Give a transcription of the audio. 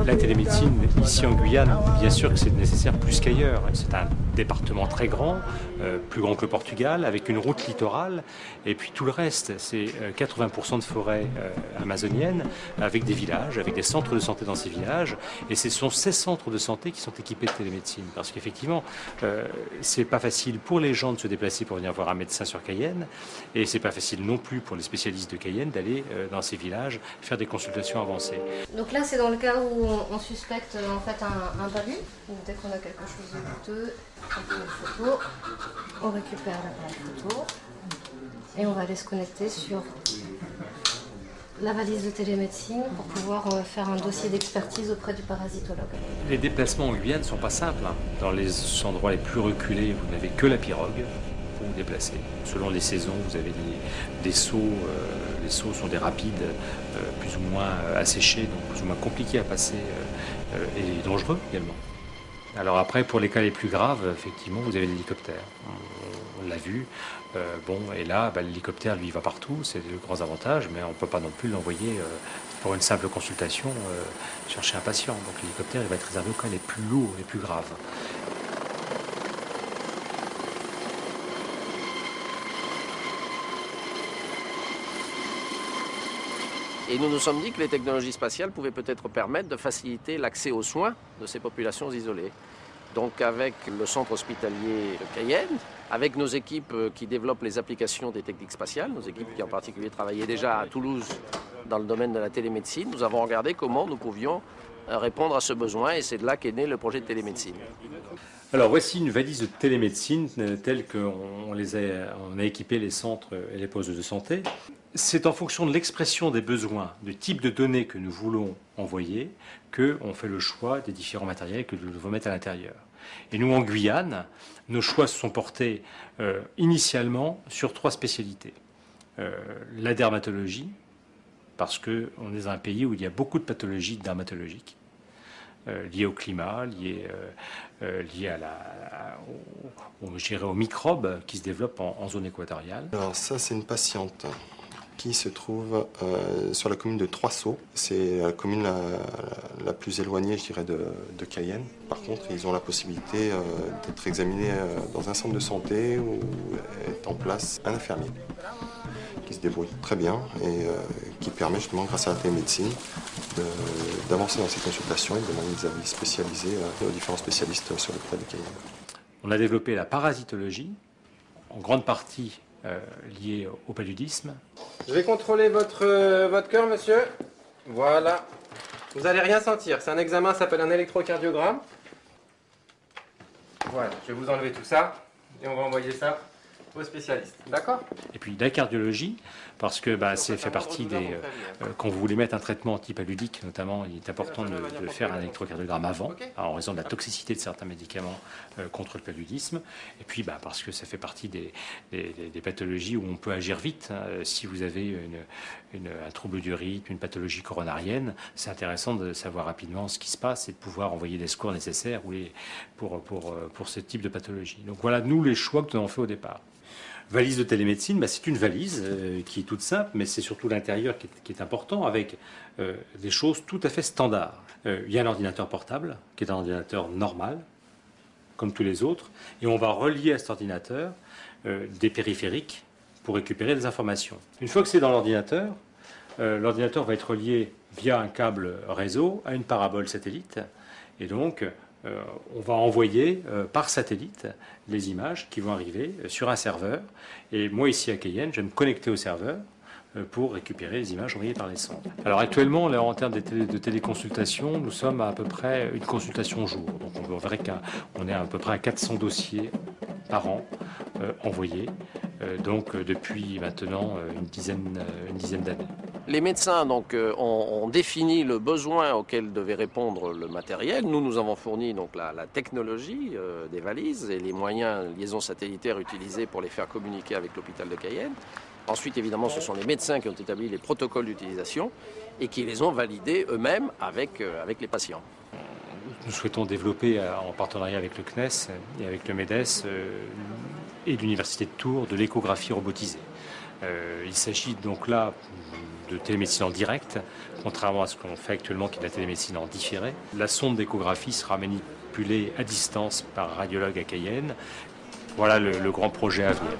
La télémédecine, ici en Guyane, bien sûr que c'est nécessaire plus qu'ailleurs. C'est un département très grand, plus grand que le Portugal, avec une route littorale. Et puis tout le reste, c'est 80% de forêts amazoniennes, avec des villages, avec des centres de santé dans ces villages. Et ce sont ces centres de santé qui sont équipés de télémédecine. Parce qu'effectivement, c'est pas facile pour les gens de se déplacer pour venir voir un médecin sur Cayenne. Et c'est pas facile non plus pour les spécialistes de Cayenne d'aller dans ces villages faire des consultations avancées. Donc là, c'est dans le cas où on suspecte en fait un palud. Donc dès qu'on a quelque chose de douteux, on fait une photo, on récupère l'appareil photo et on va aller se connecter sur la valise de télémédecine pour pouvoir faire un dossier d'expertise auprès du parasitologue. Les déplacements en Guyane ne sont pas simples. Dans les endroits les plus reculés, vous n'avez que la pirogue pour vous déplacer. Selon les saisons, vous avez des sauts. Les sauts sont des rapides plus ou moins asséchés, donc plus ou moins compliqués à passer et dangereux également. Alors après, pour les cas les plus graves, effectivement, vous avez l'hélicoptère. On l'a vu. Et là, l'hélicoptère, lui, va partout. C'est de grands avantages, mais on ne peut pas non plus l'envoyer pour une simple consultation chercher un patient. Donc l'hélicoptère, il va être réservé aux cas les plus lourds, les plus graves. Et nous nous sommes dit que les technologies spatiales pouvaient peut-être permettre de faciliter l'accès aux soins de ces populations isolées. Donc avec le centre hospitalier de Cayenne, avec nos équipes qui développent les applications des techniques spatiales, nos équipes qui en particulier travaillaient déjà à Toulouse dans le domaine de la télémédecine, nous avons regardé comment nous pouvions répondre à ce besoin et c'est de là qu'est né le projet de télémédecine. Alors voici une valise de télémédecine telle qu'on a équipé les centres et les postes de santé. C'est en fonction de l'expression des besoins, du type de données que nous voulons envoyer, qu'on fait le choix des différents matériels que nous devons mettre à l'intérieur. Et nous, en Guyane, nos choix se sont portés initialement sur 3 spécialités. La dermatologie, parce qu'on est dans un pays où il y a beaucoup de pathologies dermatologiques, liées au climat, liées aux microbes qui se développent en zone équatoriale. Alors ça, c'est une patiente qui se trouve sur la commune de Trois-Sauts. C'est la commune la plus éloignée, je dirais, de Cayenne. Par contre, ils ont la possibilité d'être examinés dans un centre de santé où est en place un infirmier qui se débrouille très bien et qui permet justement, grâce à la télémédecine, d'avancer dans ces consultations et de demander des avis spécialisés aux différents spécialistes sur le cas de Cayenne. On a développé la parasitologie, en grande partie liée au paludisme. Je vais contrôler votre cœur, monsieur. Voilà. Vous n'allez rien sentir. C'est un examen, ça s'appelle un électrocardiogramme. Voilà, je vais vous enlever tout ça et on va envoyer ça aux spécialistes. D'accord? Et puis la cardiologie, parce que ça fait partie des... quand vous voulez mettre un traitement antipaludique, notamment, il est important de faire un électrocardiogramme avant, en raison de la toxicité de certains médicaments contre le paludisme. Et puis parce que ça fait partie des pathologies où on peut agir vite. Si vous avez un trouble du rythme, une pathologie coronarienne, c'est intéressant de savoir rapidement ce qui se passe et de pouvoir envoyer les secours nécessaires pour ce type de pathologie. Donc voilà, nous, les choix que nous avons fait au départ. Valise de télémédecine, c'est une valise qui est toute simple, mais c'est surtout l'intérieur qui est important, avec des choses tout à fait standards. Il y a un ordinateur portable, qui est un ordinateur normal, comme tous les autres, et on va relier à cet ordinateur des périphériques pour récupérer des informations. Une fois que c'est dans l'ordinateur va être relié via un câble réseau à une parabole satellite, et donc on va envoyer par satellite les images qui vont arriver sur un serveur. Et moi, ici à Cayenne, je vais me connecter au serveur pour récupérer les images envoyées par les sondes. Alors actuellement, là, en termes de téléconsultation, nous sommes à peu près une consultation au jour. Donc on verrait qu'on est à peu près à 400 dossiers par an envoyés, depuis maintenant une dizaine d'années. Les médecins ont défini le besoin auquel devait répondre le matériel. Nous avons fourni la technologie des valises et les moyens de liaison satellitaire utilisés pour les faire communiquer avec l'hôpital de Cayenne. Ensuite, évidemment, ce sont les médecins qui ont établi les protocoles d'utilisation et qui les ont validés eux-mêmes avec les patients. Nous souhaitons développer, en partenariat avec le CNES et avec le MEDES, et de l'Université de Tours de l'échographie robotisée. Il s'agit donc là de télémédecine en direct, contrairement à ce qu'on fait actuellement qui est de la télémédecine en différé. La sonde d'échographie sera manipulée à distance par un radiologue à Cayenne. Voilà le grand projet à venir.